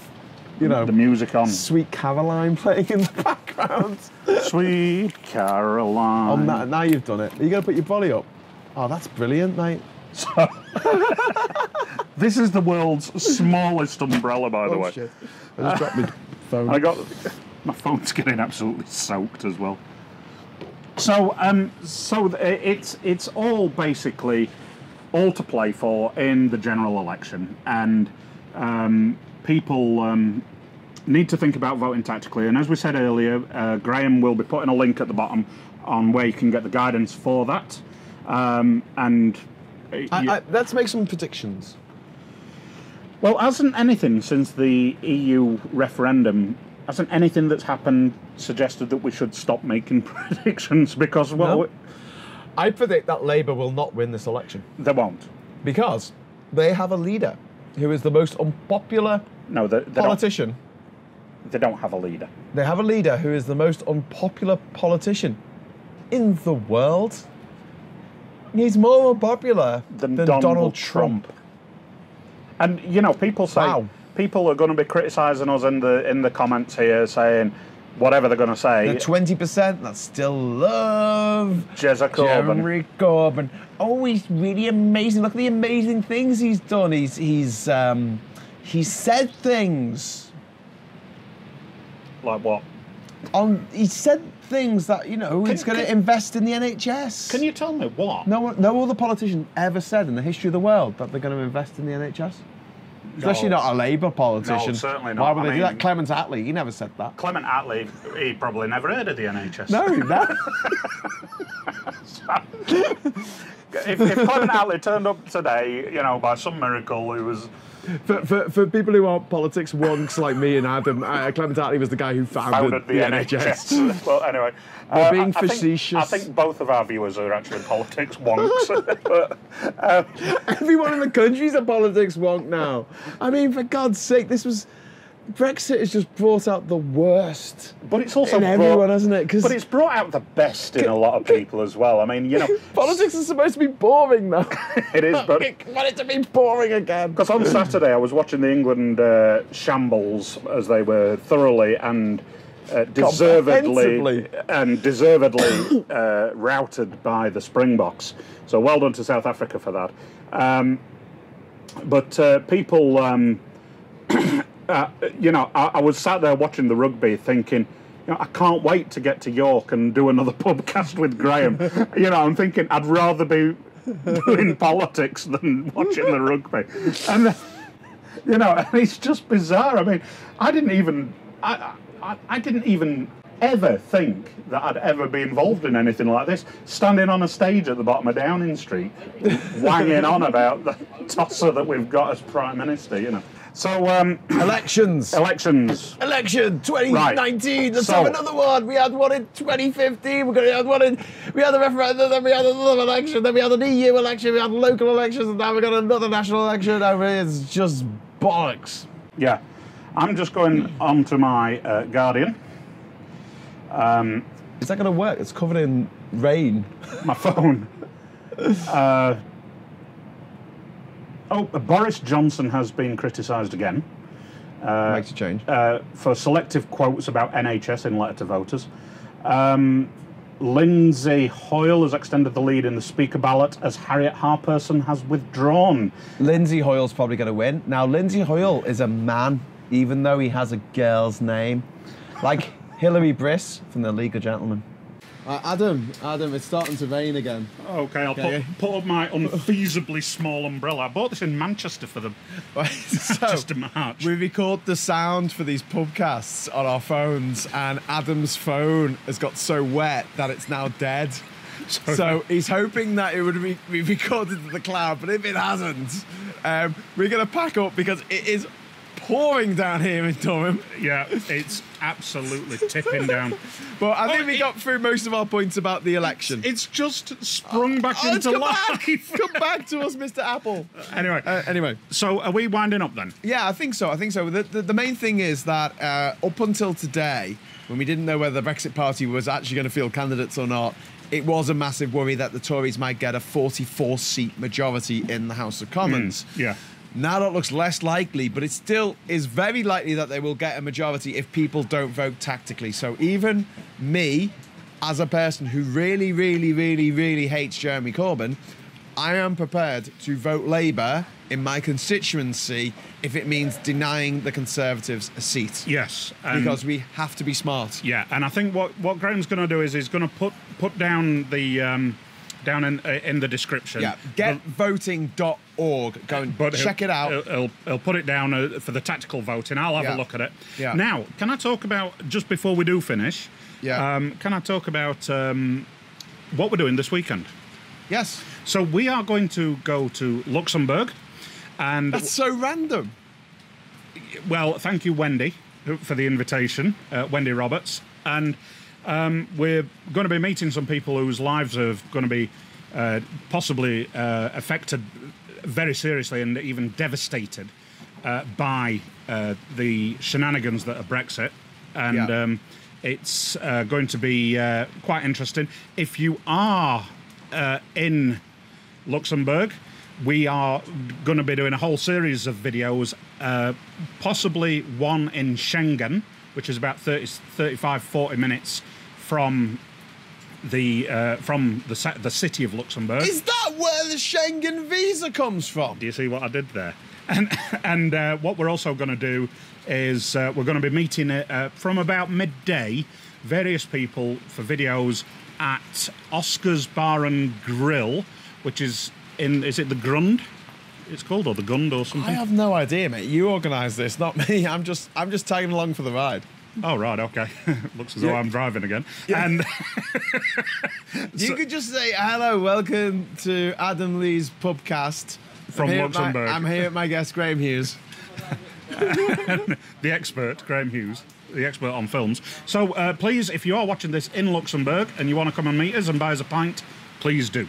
Speaker 1: You know,
Speaker 2: the music on.
Speaker 1: Sweet Caroline playing in the background.
Speaker 2: Sweet Caroline.
Speaker 1: Now you've done it. Are you going to put your body up? Oh, that's brilliant, mate.
Speaker 2: So, this is the world's smallest umbrella, by the way.
Speaker 1: Shit. I just dropped my phone.
Speaker 2: My phone's getting absolutely soaked as well. So it's all basically all to play for in the general election, and people need to think about voting tactically. And as we said earlier, Graham will be putting a link at the bottom on where you can get the guidance for that.
Speaker 1: Let's make some predictions.
Speaker 2: Well, hasn't anything since the EU referendum, hasn't anything that's happened suggested that we should stop making predictions? Because, well... No.
Speaker 1: I predict that Labour will not win this election.
Speaker 2: They won't.
Speaker 1: Because they have a leader who is the most unpopular politician.
Speaker 2: They don't have a leader.
Speaker 1: They have a leader who is the most unpopular politician in the world. He's more unpopular than Donald Trump.
Speaker 2: And, you know, people say...
Speaker 1: Wow.
Speaker 2: people are going to be criticising us in the comments here, saying whatever they're going to say.
Speaker 1: The 20% that still love
Speaker 2: Jezza Corbyn.
Speaker 1: Jeremy Corbyn. Oh, he's really amazing. Look at the amazing things he's done. He's said things.
Speaker 2: Like what?
Speaker 1: He said things that, you know, he's going to invest in the NHS.
Speaker 2: Can you tell me what?
Speaker 1: No other politician ever said in the history of the world that they're going to invest in the NHS. Especially not a Labour politician.
Speaker 2: No, certainly not.
Speaker 1: Why would they do that? Clement Attlee, he never said that.
Speaker 2: Clement Attlee, he probably never heard of the NHS.
Speaker 1: No, no.
Speaker 2: If Clement Attlee turned up today, you know, by some miracle, he was...
Speaker 1: For people who aren't politics wonks like me and Adam, Clement Attlee was the guy who founded the NHS.
Speaker 2: Well, anyway.
Speaker 1: We're being facetious.
Speaker 2: I think both of our viewers are actually politics wonks. But,
Speaker 1: everyone in the country's a politics wonk now. I mean, for God's sake, Brexit has just brought out the worst.
Speaker 2: But it's also
Speaker 1: in everyone, hasn't it?
Speaker 2: But it's brought out the best in a lot of people as well. I mean, you know,
Speaker 1: politics is supposed to be boring, though.
Speaker 2: It is, but
Speaker 1: I want it to be boring again.
Speaker 2: Because on Saturday I was watching the England shambles as they were thoroughly and deservedly routed by the Springboks. So well done to South Africa for that. But people. You know, I was sat there watching the rugby thinking, you know, I can't wait to get to York and do another pubcast with Graham. You know, I'm thinking I'd rather be doing politics than watching the rugby. And, you know, and it's just bizarre. I mean, I didn't even ever think that I'd ever be involved in anything like this, standing on a stage at the bottom of Downing Street, wanging on about the tosser that we've got as Prime Minister, you know. So,
Speaker 1: elections.
Speaker 2: Election
Speaker 1: 2019.
Speaker 2: Right.
Speaker 1: Let's have another one. We had one in 2015. We had the referendum, then we had another election, then we had an EU election, we had local elections, and now we got another national election. It's just bollocks.
Speaker 2: Yeah. I'm just going on to my Guardian.
Speaker 1: Is that going to work? It's covered in rain.
Speaker 2: My phone. Boris Johnson has been criticised again.
Speaker 1: Makes a change.
Speaker 2: For selective quotes about NHS in letter to voters. Lindsay Hoyle has extended the lead in the Speaker ballot as Harriet Harperson has withdrawn.
Speaker 1: Lindsay Hoyle's probably going to win. Now, Lindsay Hoyle is a man, even though he has a girl's name. Like Hilary Briss from the League of Gentlemen. Adam, it's starting to rain again.
Speaker 2: Okay, I'll put up my unfeasibly small umbrella. I bought this in Manchester for the Manchester March.
Speaker 1: We record the sound for these podcasts on our phones, and Adam's phone has got so wet that it's now dead. So he's hoping that it would be recorded to the cloud, but if it hasn't, we're going to pack up because it is pouring down here in Durham.
Speaker 2: Yeah, it's absolutely tipping down.
Speaker 1: But I think we got through most of our points about the election.
Speaker 2: It's just sprung back into life.
Speaker 1: Come back to us, Mr. Apple.
Speaker 2: Anyway. So are we winding up then?
Speaker 1: Yeah, I think so. The main thing is that up until today, when we didn't know whether the Brexit Party was actually going to field candidates or not, it was a massive worry that the Tories might get a 44-seat majority in the House of Commons.
Speaker 2: Yeah.
Speaker 1: Now that looks less likely, but it still is very likely that they will get a majority if people don't vote tactically. So even me, as a person who really, really, really, really hates Jeremy Corbyn, I am prepared to vote Labour in my constituency if it means denying the Conservatives a seat.
Speaker 2: Yes.
Speaker 1: Because we have to be smart.
Speaker 2: Yeah, and I think what Graham's going to do is he's going to put down the... down in the description.
Speaker 1: Yeah, getvoting.org. Go and check it out.
Speaker 2: He'll put it down for the tactical voting. I'll have a look at it.
Speaker 1: Yeah.
Speaker 2: Now, can I talk about, just before we do finish, can I talk about what we're doing this weekend?
Speaker 1: Yes.
Speaker 2: So we are going to go to Luxembourg. And
Speaker 1: that's so random.
Speaker 2: Well, thank you, Wendy, for the invitation, Wendy Roberts. And... we're going to be meeting some people whose lives are going to be possibly affected very seriously and even devastated by the shenanigans that are Brexit. And it's going to be quite interesting. If you are in Luxembourg, we are going to be doing a whole series of videos, possibly one in Schengen, which is about 35-40 minutes from the city of Luxembourg.
Speaker 1: Is that where the Schengen visa comes from?
Speaker 2: Do you see what I did there? And what we're also going to do is we're going to be meeting from about midday various people for videos at Oscar's Bar and Grill, which is is it the Grund? It's called, or the Gund or something?
Speaker 1: I have no idea, mate. You organised this, not me. I'm just tagging along for the ride.
Speaker 2: Oh, right, okay. Looks as though I'm driving again. Yeah. And
Speaker 1: you could just say, hello, welcome to Adam Lee's PUBCAST.
Speaker 2: From Luxembourg.
Speaker 1: I'm here at my guest, Graham Hughes.
Speaker 2: The expert, Graham Hughes, the expert on films. So please, if you are watching this in Luxembourg and you want to come and meet us and buy us a pint, please do.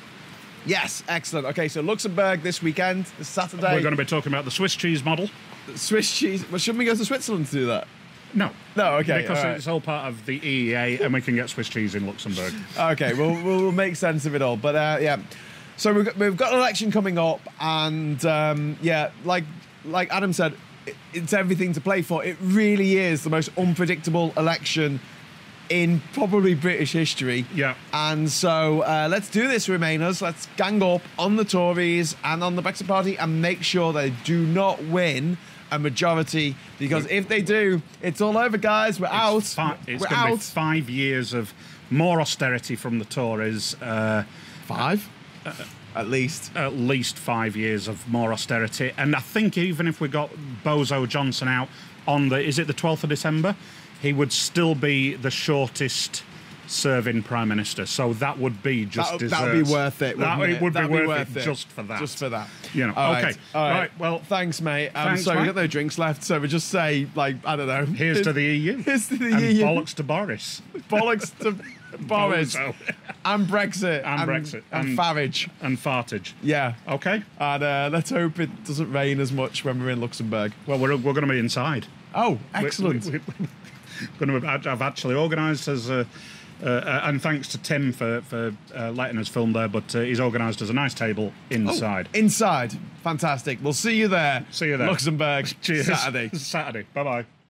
Speaker 1: Yes, excellent. Okay, so Luxembourg this weekend, this Saturday.
Speaker 2: We're going to be talking about the Swiss cheese model.
Speaker 1: Swiss cheese. Well, shouldn't we go to Switzerland to do that?
Speaker 2: No.
Speaker 1: No, okay.
Speaker 2: Because it's all part of the EEA and we can get Swiss cheese in Luxembourg.
Speaker 1: Okay, we'll make sense of it all. But yeah, so we've got an election coming up, and yeah, like Adam said, it's everything to play for. It really is the most unpredictable election in probably British history.
Speaker 2: Yeah.
Speaker 1: And so let's do this, Remainers. Let's gang up on the Tories and on the Brexit Party and make sure they do not win a majority, because if they do, it's all over, guys. We're out.
Speaker 2: It's going to be 5 years of more austerity from the Tories.
Speaker 1: 5? At least.
Speaker 2: At least 5 years of more austerity. And I think even if we got Bozo Johnson out on is it the 12th of December? He would still be the shortest serving Prime Minister. So that would be just
Speaker 1: that would be worth it.
Speaker 2: It would be worth it just for that.
Speaker 1: Just for that.
Speaker 2: You know.
Speaker 1: All
Speaker 2: okay.
Speaker 1: Right. All right.
Speaker 2: Well,
Speaker 1: thanks, mate.
Speaker 2: Thanks,
Speaker 1: so
Speaker 2: mate.
Speaker 1: we've got no drinks left, so we just say, like, I don't know.
Speaker 2: Here's to the EU.
Speaker 1: Here's to the
Speaker 2: and
Speaker 1: EU.
Speaker 2: Bollocks to Boris.
Speaker 1: Bollocks to Boris.
Speaker 2: Bozo.
Speaker 1: And Brexit.
Speaker 2: And Brexit.
Speaker 1: And Farage.
Speaker 2: And fartage.
Speaker 1: Yeah.
Speaker 2: Okay.
Speaker 1: And let's hope it doesn't rain as much when we're in Luxembourg.
Speaker 2: Well, we're going to be inside.
Speaker 1: Oh, excellent.
Speaker 2: I've actually organised as and thanks to Tim for letting us film there, but he's organised as a nice table inside.
Speaker 1: Oh, inside. Fantastic. We'll see you there.
Speaker 2: See you there.
Speaker 1: Luxembourg.
Speaker 2: Cheers.
Speaker 1: Saturday.
Speaker 2: Saturday. Bye-bye.